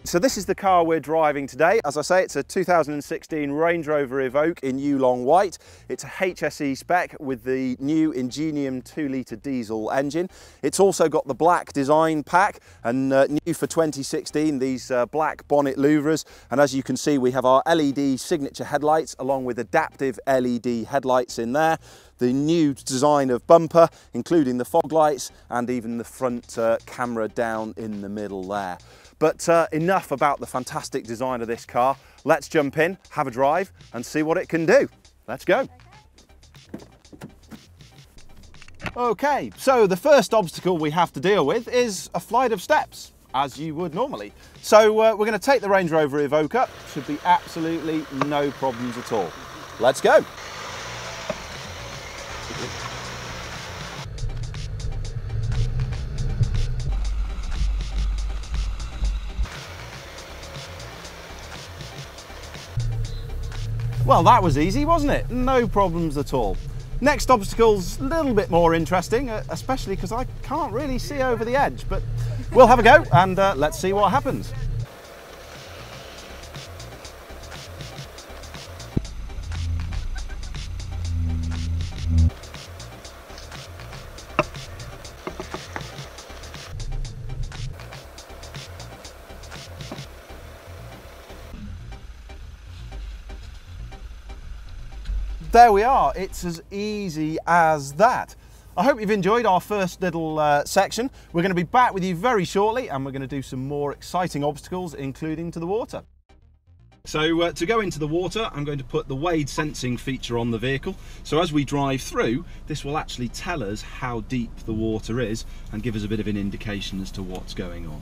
So this is the car we're driving today. As I say, it's a 2016 Range Rover Evoque in Yulong White. It's a HSE spec with the new Ingenium 2-litre diesel engine. It's also got the black design pack and new for 2016, these black bonnet louvres. And as you can see, we have our LED signature headlights along with adaptive LED headlights in there. The new design of bumper, including the fog lights and even the front camera down in the middle there. But enough about the fantastic design of this car. Let's jump in, have a drive and see what it can do. Let's go. Okay, so the first obstacle we have to deal with is a flight of steps, as you would normally. So we're going to take the Range Rover Evoque up. Should be absolutely no problems at all. Let's go. Well, that was easy, wasn't it? No problems at all. Next obstacle's a little bit more interesting, especially because I can't really see over the edge, but we'll have a go and let's see what happens. There we are, it's as easy as that. I hope you've enjoyed our first little section. We're going to be back with you very shortly and we're going to do some more exciting obstacles, including to the water. So to go into the water, I'm going to put the wade sensing feature on the vehicle. So as we drive through, this will actually tell us how deep the water is and give us a bit of an indication as to what's going on.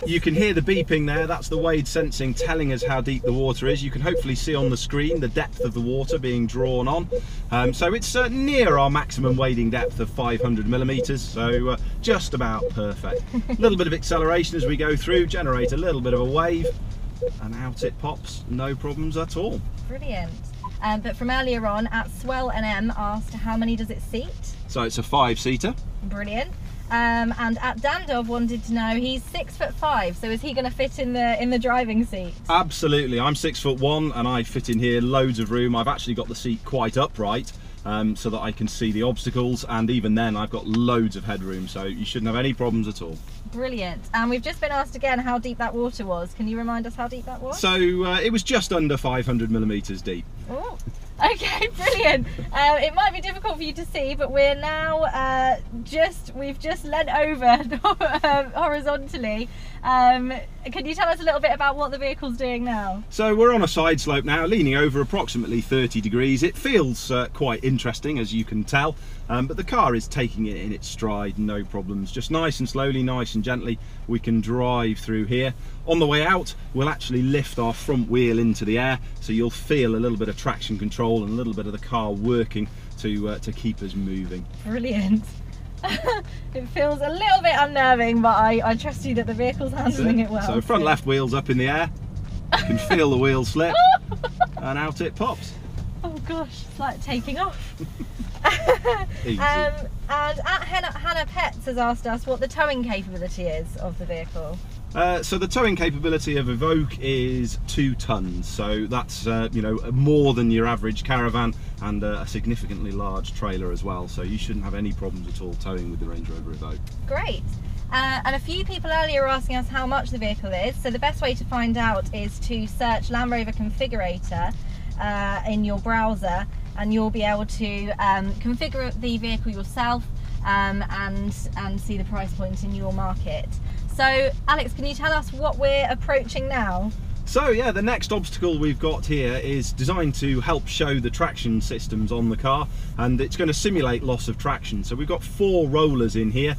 You can hear the beeping there, that's the wade sensing telling us how deep the water is. You can hopefully see on the screen the depth of the water being drawn on. So it's near our maximum wading depth of 500 millimeters, so just about perfect. A little bit of acceleration as we go through, generate a little bit of a wave, and out it pops, no problems at all. Brilliant. But from earlier on, at Swell NM asked how many does it seat? So it's a 5-seater. Brilliant. And at Dandov wanted to know, he's 6'5", so is he going to fit in the driving seat? Absolutely, I'm 6'1" and I fit in here, loads of room. I've actually got the seat quite upright so that I can see the obstacles, and even then I've got loads of headroom, so you shouldn't have any problems at all. Brilliant. And we've just been asked again how deep that water was. Can you remind us how deep that was? So it was just under 500 millimeters deep. Oh. Okay, brilliant. It might be difficult for you to see, but we're now we've just leant over horizontally. Can you tell us a little bit about what the vehicle's doing now? So we're on a side slope now, leaning over approximately 30 degrees. It feels quite interesting, as you can tell, but the car is taking it in its stride, no problems. Just nice and slowly, nice and gently, we can drive through here. On the way out, we'll actually lift our front wheel into the air, so you'll feel a little bit of traction control and a little bit of the car working to keep us moving. Brilliant. It feels a little bit unnerving, but I trust you that the vehicle's handling it well. So front left wheel's up in the air, you can feel the wheel slip and out it pops. Oh gosh, it's like taking off. Easy. And at Hannah Pets has asked us what the towing capability is of the vehicle. So the towing capability of Evoque is 2 tons, so that's you know, more than your average caravan, and a significantly large trailer as well, so you shouldn't have any problems at all towing with the Range Rover Evoque. Great. And a few people earlier were asking us how much the vehicle is, so the best way to find out is to search Land Rover Configurator in your browser, and you'll be able to configure the vehicle yourself and see the price point in your market. So Alex, can you tell us what we're approaching now? So yeah, the next obstacle we've got here is designed to help show the traction systems on the car, and it's going to simulate loss of traction. So we've got 4 rollers in here.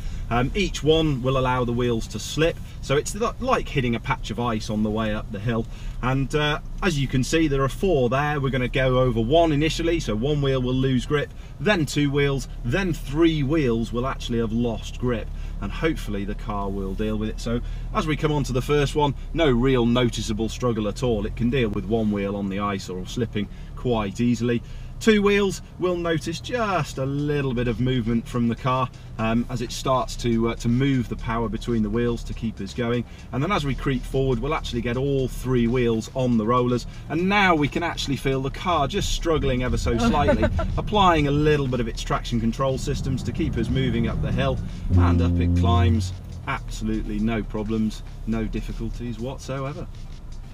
Each one will allow the wheels to slip, so it's like hitting a patch of ice on the way up the hill. And as you can see, there are 4 there. We're going to go over 1 initially, so 1 wheel will lose grip, then 2 wheels, then 3 wheels will actually have lost grip. and hopefully the car will deal with it. So as we come on to the first one, no real noticeable struggle at all. It can deal with one wheel on the ice or slipping quite easily. Two wheels, we'll notice just a little bit of movement from the car as it starts to move the power between the wheels to keep us going. And then as we creep forward, we'll actually get all three wheels on the rollers. And now we can actually feel the car just struggling ever so slightly, applying a little bit of its traction control systems to keep us moving up the hill, and up it climbs. Absolutely no problems, no difficulties whatsoever.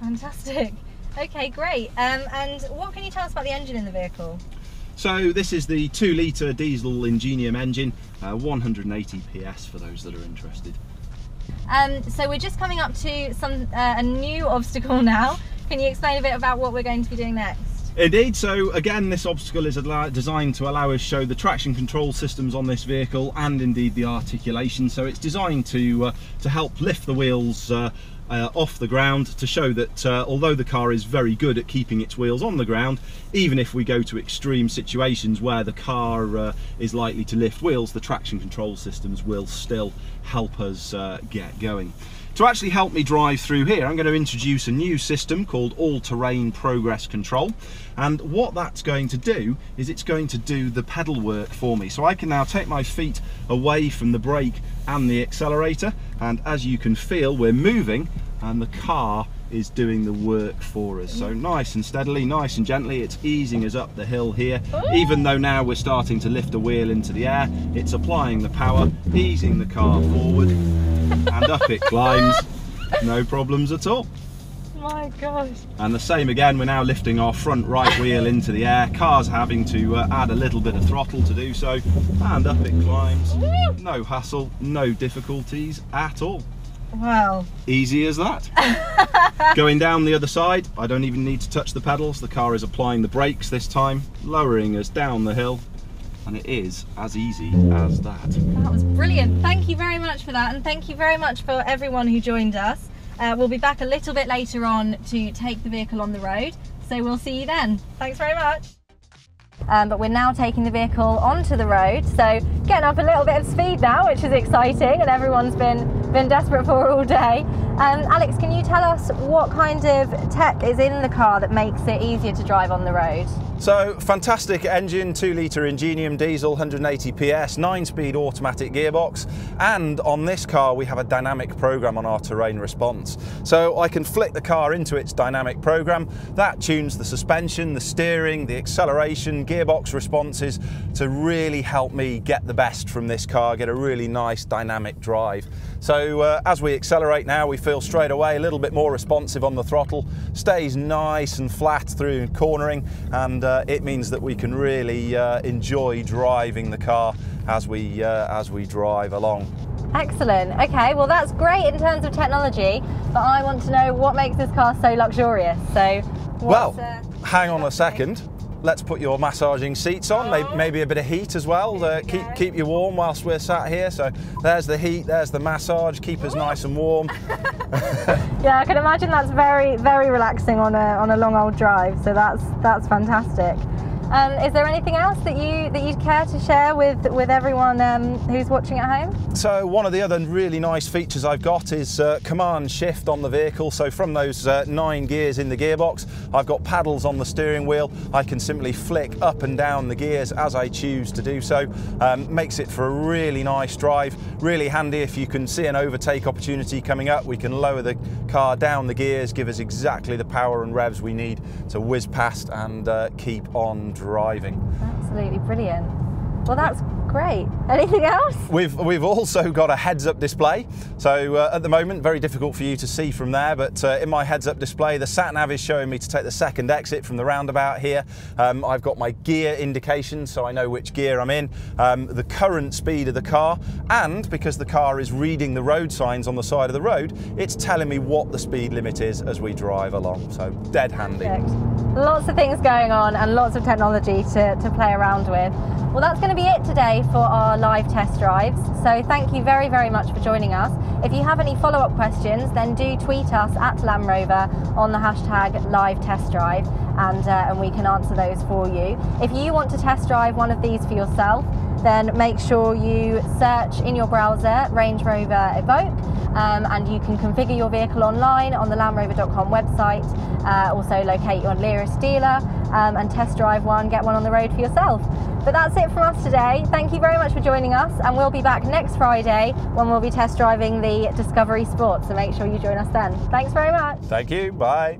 Fantastic. Okay, great. And what can you tell us about the engine in the vehicle? So this is the 2-litre diesel Ingenium engine, 180 PS for those that are interested. So we're just coming up to a new obstacle now. Can you explain a bit about what we're going to be doing next? Indeed. So again, this obstacle is designed to allow us to show the traction control systems on this vehicle and indeed the articulation. So it's designed to help lift the wheels off the ground, to show that although the car is very good at keeping its wheels on the ground, even if we go to extreme situations where the car is likely to lift wheels, the traction control systems will still help us get going. To actually help me drive through here, I'm going to introduce a new system called All-Terrain Progress Control, and what that's going to do is it's going to do the pedal work for me. So I can now take my feet away from the brake and the accelerator, and as you can feel, we're moving and the car is doing the work for us. So nice and steadily, nice and gently, it's easing us up the hill here. Even though now we're starting to lift a wheel into the air, it's applying the power, easing the car forward, and up it climbs, no problems at all. My gosh. And the same again, we're now lifting our front right wheel into the air. Car's having to add a little bit of throttle to do so, and up it climbs. No hassle, no difficulties at all. Wow. Easy as that. Going down the other side, I don't even need to touch the pedals. The car is applying the brakes this time, lowering us down the hill, and it is as easy as that. That was brilliant. Thank you very much for that, and thank you very much for everyone who joined us. We'll be back a little bit later on to take the vehicle on the road, so we'll see you then. Thanks very much. But we're now taking the vehicle onto the road, so getting up a little bit of speed now, which is exciting, and everyone's been desperate for all day. Alex, can you tell us what kind of tech is in the car that makes it easier to drive on the road? So, fantastic engine, 2-litre Ingenium diesel, 180 PS, 9-speed automatic gearbox, and on this car we have a dynamic program on our terrain response. So I can flick the car into its dynamic program. That tunes the suspension, the steering, the acceleration, gearbox responses to really help me get the best from this car, get a really nice dynamic drive. So as we accelerate now, we feel straight away a little bit more responsive on the throttle, stays nice and flat through cornering, and it means that we can really enjoy driving the car as we drive along. Excellent. Okay, well that's great in terms of technology, but I want to know what makes this car so luxurious. So, hang on a second. Let's put your massaging seats on, maybe a bit of heat as well, keep you warm whilst we're sat here. So there's the heat, there's the massage, keep us nice and warm. Yeah, I can imagine that's very, very relaxing on a long old drive, so that's fantastic. Is there anything else that you'd care to share with everyone who's watching at home? So one of the other really nice features I've got is command shift on the vehicle. So from those 9 gears in the gearbox, I've got paddles on the steering wheel. I can simply flick up and down the gears as I choose to do so. Makes it for a really nice drive, really handy if you can see an overtake opportunity coming up. We can lower the car down the gears, give us exactly the power and revs we need to whiz past and keep on driving. Absolutely brilliant. Well, that's great. Anything else? We've also got a heads-up display. So at the moment, very difficult for you to see from there, but in my heads-up display, the sat-nav is showing me to take the second exit from the roundabout here. I've got my gear indication, so I know which gear I'm in, the current speed of the car, and because the car is reading the road signs on the side of the road, it's telling me what the speed limit is as we drive along. So dead handy. Perfect. Lots of things going on and lots of technology to play around with. Well, that's going to be it today for our live test drives. So thank you very, very much for joining us. If you have any follow-up questions, then do tweet us at Land Rover on the hashtag live test drive, and we can answer those for you. If you want to test drive one of these for yourself, then make sure you search in your browser Range Rover Evoque, and you can configure your vehicle online on the landrover.com website, also locate your nearest dealer and test drive one, get one on the road for yourself. But that's it from us today. Thank you very much for joining us, and we'll be back next Friday when we'll be test driving the Discovery Sport, so make sure you join us then. Thanks very much. Thank you, bye.